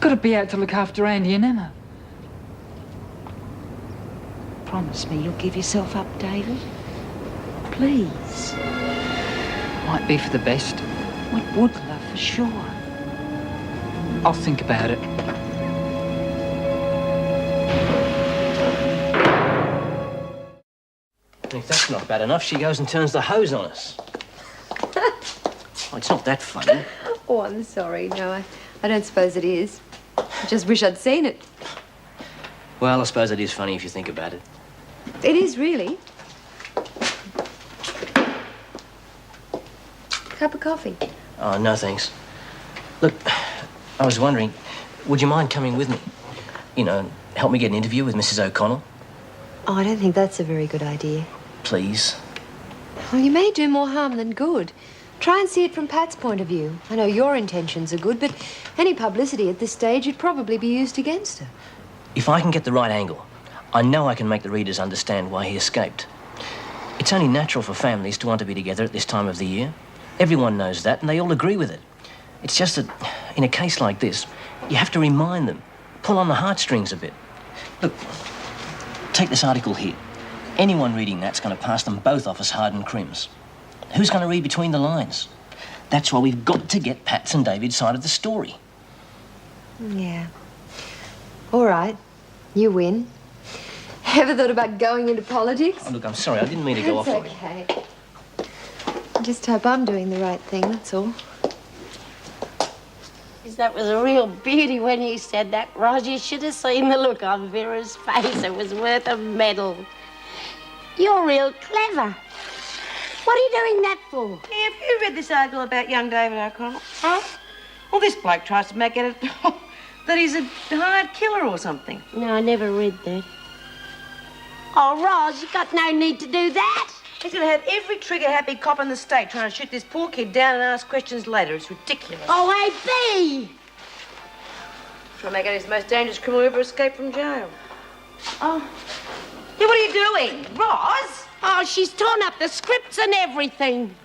got to be out to look after Andy and Emma. Promise me you'll give yourself up, David. Please. Might be for the best. It would, love, for sure. I'll think about it. If that's not bad enough, she goes and turns the hose on us. Oh, it's not that funny. Oh, I'm sorry. No, I don't suppose it is. I just wish I'd seen it. Well, I suppose it is funny if you think about it. It is, really. Cup of coffee? Oh, no, thanks. Look, I was wondering, would you mind coming with me? You know, help me get an interview with Mrs. O'Connell? Oh, I don't think that's a very good idea. Please. Well, you may do more harm than good. Try and see it from Pat's point of view. I know your intentions are good, but any publicity at this stage would probably be used against her. If I can get the right angle, I know I can make the readers understand why he escaped. It's only natural for families to want to be together at this time of the year. Everyone knows that, and they all agree with it. It's just that, in a case like this, you have to remind them, pull on the heartstrings a bit. Look, take this article here. Anyone reading that's going to pass them both off as hardened crims. Who's going to read between the lines? That's why we've got to get Pat's and David's side of the story. Yeah. All right. You win. Ever thought about going into politics? Oh, look, I'm sorry. I didn't mean to go off on you. It's okay. I just hope I'm doing the right thing, that's all. That was a real beauty when you said that, Roz. You should have seen the look on Vera's face. It was worth a medal. You're real clever. What are you doing that for? Hey, have you read this article about young David O'Connell? Huh? Well, this bloke tries to make it that he's a hired killer or something. No, I never read that. Oh, Roz, you got no need to do that. He's going to have every trigger-happy cop in the state trying to shoot this poor kid down and ask questions later. It's ridiculous. Oh, A.B. Trying to make it his most dangerous criminal ever escaped from jail. Oh. Hey, what are you doing? Roz? Oh, she's torn up the scripts and everything.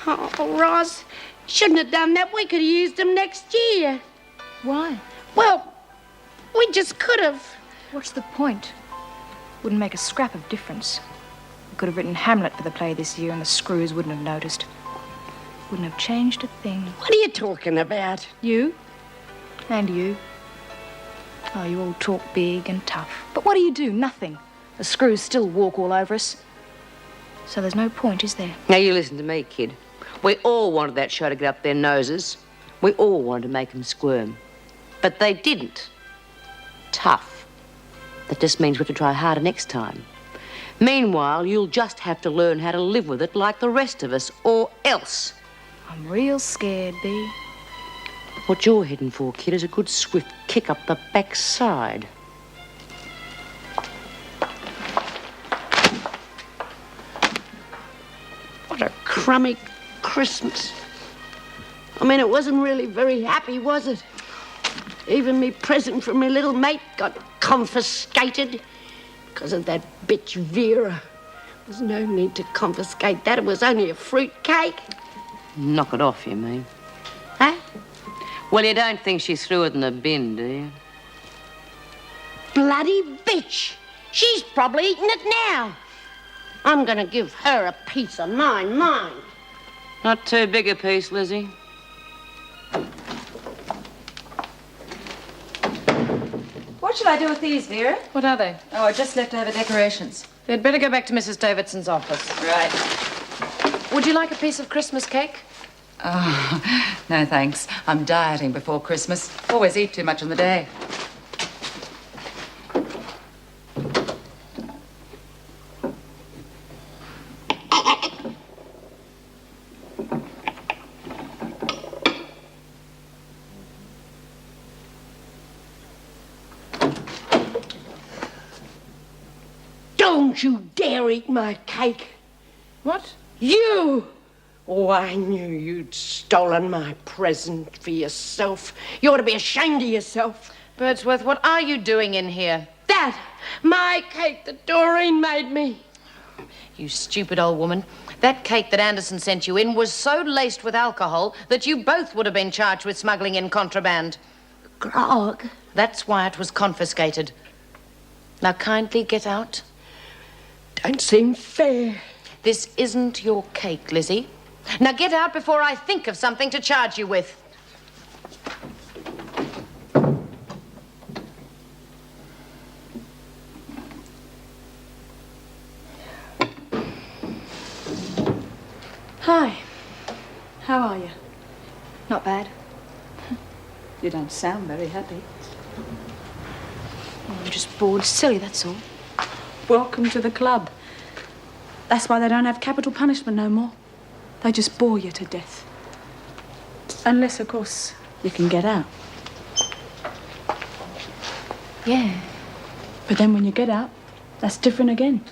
Oh, Roz, shouldn't have done that. We could have used them next year. Why? Well, we just could have. What's the point? Wouldn't make a scrap of difference. We could have written Hamlet for the play this year and the screws wouldn't have noticed. Wouldn't have changed a thing. What are you talking about? You. And you. Oh, you all talk big and tough. But what do? Nothing. The screws still walk all over us. So there's no point, is there? Now, you listen to me, kid. We all wanted that show to get up their noses. We all wanted to make them squirm. But they didn't. Tough. That just means we have to try harder next time. Meanwhile, you'll just have to learn how to live with it like the rest of us, or else. I'm real scared, Bea. What you're heading for, kid, is a good swift kick up the backside. What a crummy Christmas. I mean, it wasn't really very happy, was it? Even me present from my little mate got confiscated because of that bitch Vera. There's no need to confiscate that. It was only a fruit cake. Knock it off, you mean? Huh? Well, you don't think she threw it in the bin, do you? Bloody bitch. She's probably eating it now. I'm gonna give her a piece of mine. Not too big a piece, Lizzie. What shall I do with these, Vera? What are they? Oh, I just left over decorations. They'd better go back to Mrs. Davidson's office. Right. Would you like a piece of Christmas cake? Oh, no thanks. I'm dieting before Christmas. Always eat too much on the day. Don't you dare eat my cake. What? You! Oh, I knew you'd stolen my present for yourself. You ought to be ashamed of yourself. Birdsworth, what are you doing in here? That, my cake that Doreen made me. You stupid old woman. That cake that Anderson sent you in was so laced with alcohol that you both would have been charged with smuggling in contraband. grog. That's why it was confiscated. Now kindly get out. Don't seem fair. This isn't your cake, Lizzie. Now get out before I think of something to charge you with. Hi. How are you? Not bad. You don't sound very happy. Oh, I'm just bored silly, that's all. Welcome to the club. That's why they don't have capital punishment no more. They just bore you to death. Unless, of course, you can get out. Yeah. But then when you get out, that's different again.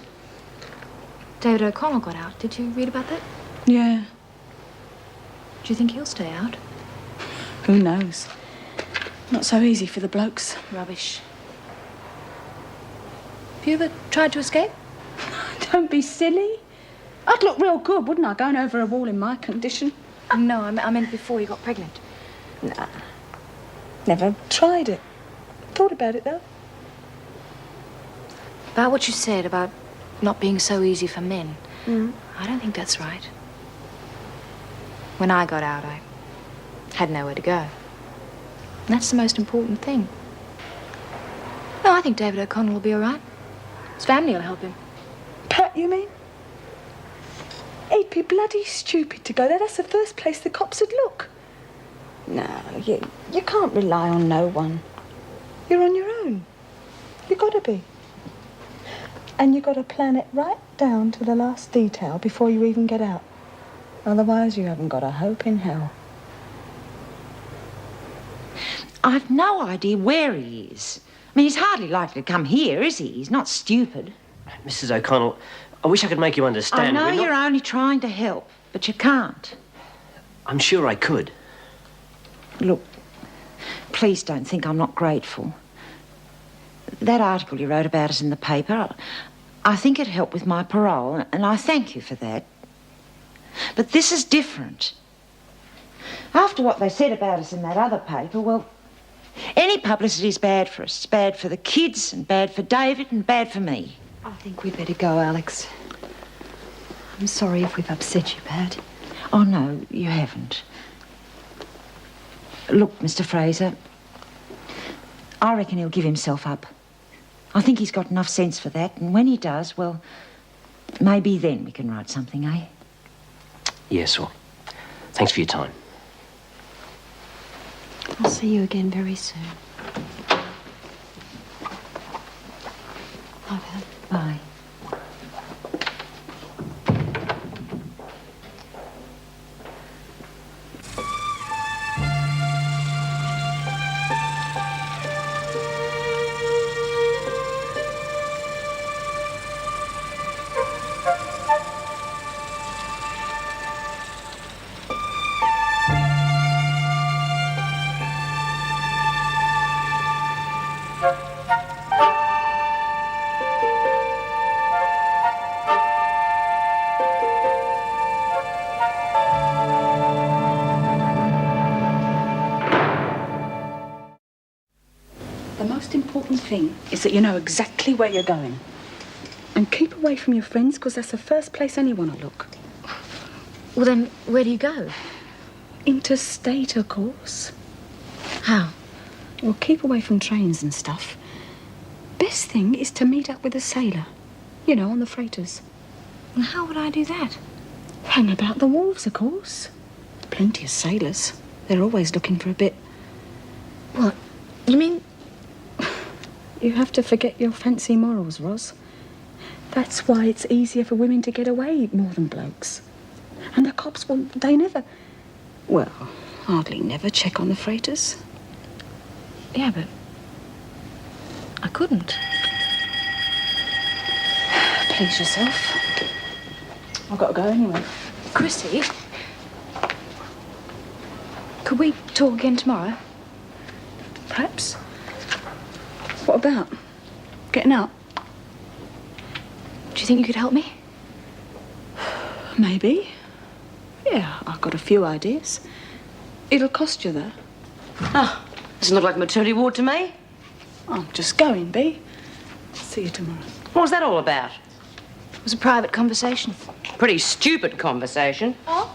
David O'Connell got out. Did you read about that? Yeah. Do you think he'll stay out? Who knows? Not so easy for the blokes. Rubbish. Have you ever tried to escape? Don't be silly. I'd look real good, wouldn't I, going over a wall in my condition? No, I meant before you got pregnant. Nah. Never tried it. Thought about it, though. About what you said about not being so easy for men. Mm. I don't think that's right. When I got out, I had nowhere to go. And that's the most important thing. No, I think David O'Connell will be all right. His family will help him. Pat, you mean? He'd be bloody stupid to go there. That's the first place the cops would look. No, you can't rely on no one. You're on your own. You gotta be. And you gotta plan it right down to the last detail before you even get out. Otherwise, you haven't got a hope in hell. I've no idea where he is. I mean, he's hardly likely to come here, is he? He's not stupid. Mrs. O'Connell, I wish I could make you understand. I know We're not- you're only trying to help, but you can't. I'm sure I could. Look, please don't think I'm not grateful. That article you wrote about us in the paper, I think it helped with my parole, and I thank you for that. But this is different. After what they said about us in that other paper, well, any publicity is bad for us. It's bad for the kids, and bad for David, and bad for me. I think we'd better go, Alex. I'm sorry if we've upset you, Pat. Oh, no, you haven't. Look, Mr. Fraser, I reckon he'll give himself up. I think he's got enough sense for that, and when he does, well, maybe then we can write something, eh? Yes, well, thanks for your time. I'll see you again very soon. Bye, Pat. Bye. The most important thing is that you know exactly where you're going. And keep away from your friends, because that's the first place anyone will look. Well, then, where do you go? Interstate, of course. How? Well, keep away from trains and stuff. Best thing is to meet up with a sailor. You know, on the freighters. And how would I do that? Hang about the wharves, of course. Plenty of sailors. They're always looking for a bit. What? You mean... You have to forget your fancy morals, Ros. That's why it's easier for women to get away more than blokes. And the cops, well, they never... Well, hardly never check on the freighters. Yeah, but... I couldn't. Please yourself. I've got to go anyway. Chrissy? Could we talk again tomorrow? Perhaps. What about? Getting up? Do you think you could help me? Maybe. Yeah, I've got a few ideas. It'll cost you, though. Oh, Doesn't look like maternity ward to me. I'm just going, Bea. See you tomorrow. What was that all about? It was a private conversation. Pretty stupid conversation. Oh?